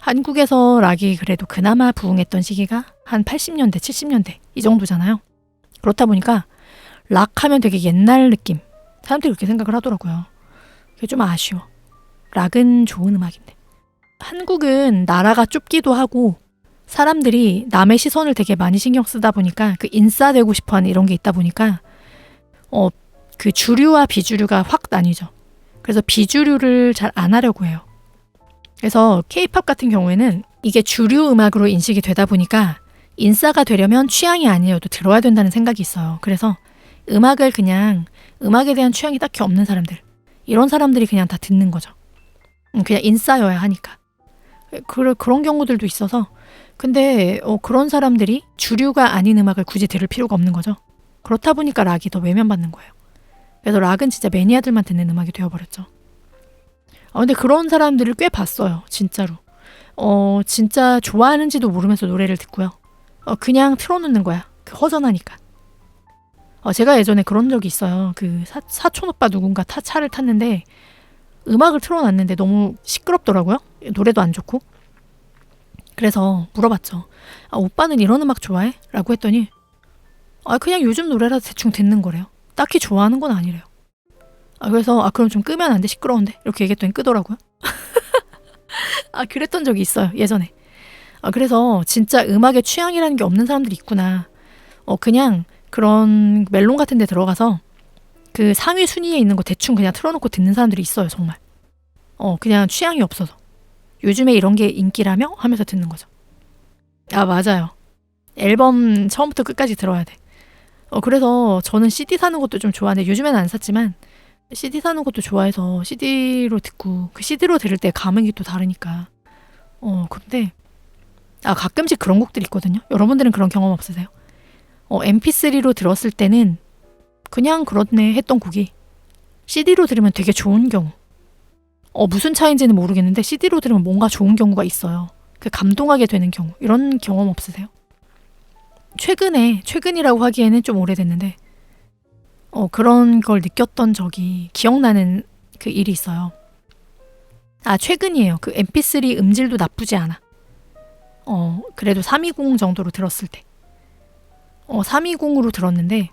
한국에서 락이 그래도 그나마 부흥했던 시기가 한 80년대, 70년대 이 정도잖아요. 그렇다 보니까 락 하면 되게 옛날 느낌. 사람들이 그렇게 생각을 하더라고요. 그게 좀 아쉬워. 락은 좋은 음악인데. 한국은 나라가 좁기도 하고 사람들이 남의 시선을 되게 많이 신경 쓰다 보니까 그 인싸되고 싶어하는 이런 게 있다 보니까 그 주류와 비주류가 확 나뉘죠. 그래서 비주류를 잘 안 하려고 해요. 그래서 K-팝 같은 경우에는 이게 주류 음악으로 인식이 되다 보니까 인싸가 되려면 취향이 아니어도 들어야 된다는 생각이 있어요. 그래서 음악을 그냥 음악에 대한 취향이 딱히 없는 사람들, 이런 사람들이 그냥 다 듣는 거죠. 그냥 인싸여야 하니까. 그런 경우들도 있어서 근데 그런 사람들이 주류가 아닌 음악을 굳이 들을 필요가 없는 거죠. 그렇다 보니까 락이 더 외면받는 거예요. 그래서 락은 진짜 매니아들만 듣는 음악이 되어버렸죠. 근데 그런 사람들을 꽤 봤어요. 진짜로. 진짜 좋아하는지도 모르면서 노래를 듣고요. 그냥 틀어놓는 거야. 허전하니까. 제가 예전에 그런 적이 있어요. 그 사촌 오빠 누군가 차를 탔는데 음악을 틀어놨는데 너무 시끄럽더라고요. 노래도 안 좋고. 그래서 물어봤죠. 오빠는 이런 음악 좋아해? 라고 했더니 그냥 요즘 노래라도 대충 듣는 거래요. 딱히 좋아하는 건 아니래요. 그래서 그럼 좀 끄면 안 돼? 시끄러운데? 이렇게 얘기했더니 끄더라고요. 그랬던 적이 있어요. 예전에. 그래서 진짜 음악에 취향이라는 게 없는 사람들이 있구나. 그냥 그런 멜론 같은 데 들어가서 그 상위 순위에 있는 거 대충 그냥 틀어놓고 듣는 사람들이 있어요. 정말. 그냥 취향이 없어서. 요즘에 이런 게 인기라며? 하면서 듣는 거죠. 맞아요. 앨범 처음부터 끝까지 들어야 돼. 그래서 저는 CD 사는 것도 좀 좋아하는데 요즘에는 안 샀지만 CD 사는 것도 좋아해서 CD로 듣고 그 CD로 들을 때 감흥이 또 다르니까. 근데 가끔씩 그런 곡들이 있거든요. 여러분들은 그런 경험 없으세요? MP3로 들었을 때는 그냥 그렇네 했던 곡이 CD로 들으면 되게 좋은 경우. 무슨 차이인지는 모르겠는데 CD로 들으면 뭔가 좋은 경우가 있어요. 그 감동하게 되는 경우. 이런 경험 없으세요? 최근이라고 하기에는 좀 오래됐는데 그런 걸 느꼈던 적이 기억나는 그 일이 있어요. 최근이에요. 그 MP3 음질도 나쁘지 않아. 그래도 320 정도로 들었을 때. 320으로 들었는데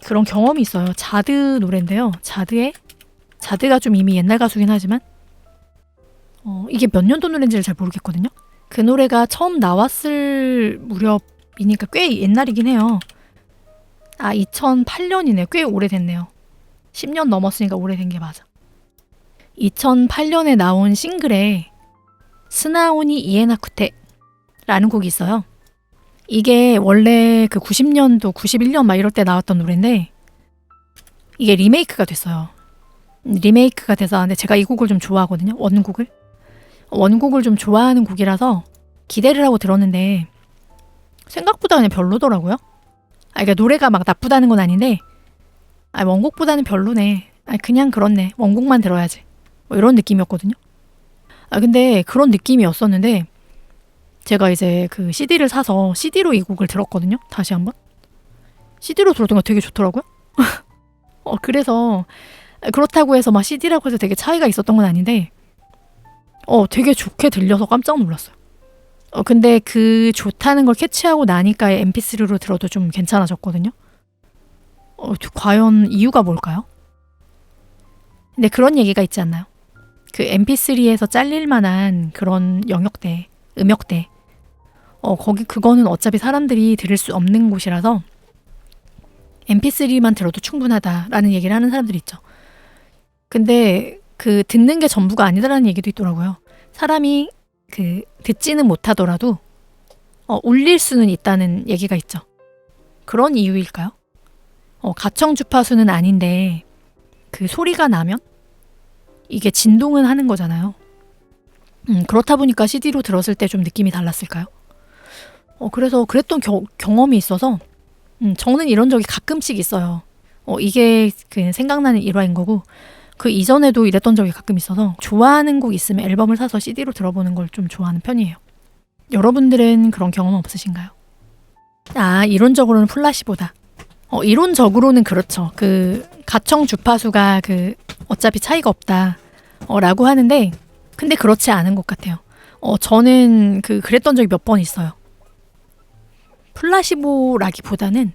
그런 경험이 있어요. 자드 노래인데요. 자드가 좀 이미 옛날 가수긴 하지만 이게 몇 년도 노래인지를 잘 모르겠거든요. 그 노래가 처음 나왔을 무렵이니까 꽤 옛날이긴 해요. 2008년이네요. 꽤 오래됐네요. 10년 넘었으니까 오래된 게 맞아. 2008년에 나온 싱글에 스나오니 이에나쿠테라는 곡이 있어요. 이게 원래 그 90년도, 91년 막 이럴 때 나왔던 노래인데 이게 리메이크가 됐어요. 리메이크가 돼서 근데 제가 이 곡을 좀 좋아하거든요. 원곡을 좀 좋아하는 곡이라서 기대를 하고 들었는데 생각보다 그냥 별로더라고요. 그러니까 노래가 막 나쁘다는 건 아닌데 원곡보다는 별로네. 그냥 그렇네. 원곡만 들어야지. 이런 느낌이었거든요. 근데 그런 느낌이었었는데 제가 이제 그 CD를 사서 CD로 이 곡을 들었거든요. 다시 한번. CD로 들었던 거 되게 좋더라고요. 그래서 그렇다고 해서 막 CD라고 해서 되게 차이가 있었던 건 아닌데 되게 좋게 들려서 깜짝 놀랐어요. 근데 그 좋다는 걸 캐치하고 나니까 MP3로 들어도 좀 괜찮아졌거든요. 과연 이유가 뭘까요? 근데 그런 얘기가 있지 않나요? 그 MP3에서 잘릴 만한 그런 영역대, 음역대 그거는 어차피 사람들이 들을 수 없는 곳이라서 MP3만 들어도 충분하다라는 얘기를 하는 사람들이 있죠. 근데 그 듣는 게 전부가 아니다라는 얘기도 있더라고요. 사람이 그 듣지는 못하더라도 울릴 수는 있다는 얘기가 있죠. 그런 이유일까요? 가청 주파수는 아닌데 그 소리가 나면 이게 진동은 하는 거잖아요. 그렇다 보니까 CD로 들었을 때 좀 느낌이 달랐을까요? 그래서 그랬던 경험이 있어서 저는 이런 적이 가끔씩 있어요. 이게 그 생각나는 일화인 거고 그 이전에도 이랬던 적이 가끔 있어서 좋아하는 곡 있으면 앨범을 사서 CD로 들어보는 걸 좀 좋아하는 편이에요. 여러분들은 그런 경험 없으신가요? 이론적으로는 플라시보다. 이론적으로는 그렇죠. 그 가청 주파수가 그 어차피 차이가 없다 라고 하는데 근데 그렇지 않은 것 같아요. 저는 그랬던 적이 몇 번 있어요. 플라시보라기보다는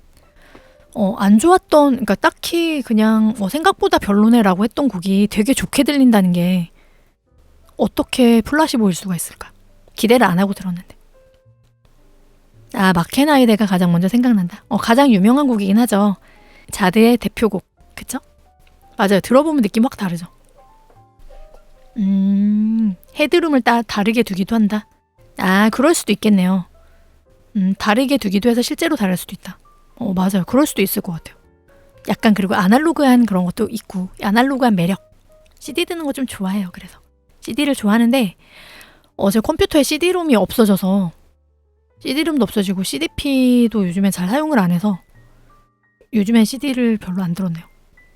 안 좋았던, 그러니까 딱히 그냥 생각보다 별로네라고 했던 곡이 되게 좋게 들린다는 게 어떻게 플라시보일 수가 있을까? 기대를 안 하고 들었는데. 마케나이데가 가장 먼저 생각난다. 가장 유명한 곡이긴 하죠. 자드의 대표곡, 그쵸? 맞아요. 들어보면 느낌 확 다르죠. 헤드룸을 다르게 두기도 한다. 그럴 수도 있겠네요. 다르게 두기도 해서 실제로 다를 수도 있다. 맞아요. 그럴 수도 있을 것 같아요. 약간 그리고 아날로그한 그런 것도 있고, 아날로그한 매력. CD 듣는 거 좀 좋아해요. 그래서 CD를 좋아하는데 제 컴퓨터에 CD롬이 없어져서 CD롬도 없어지고 CDP도 요즘엔 잘 사용을 안 해서 요즘엔 CD를 별로 안 들었네요.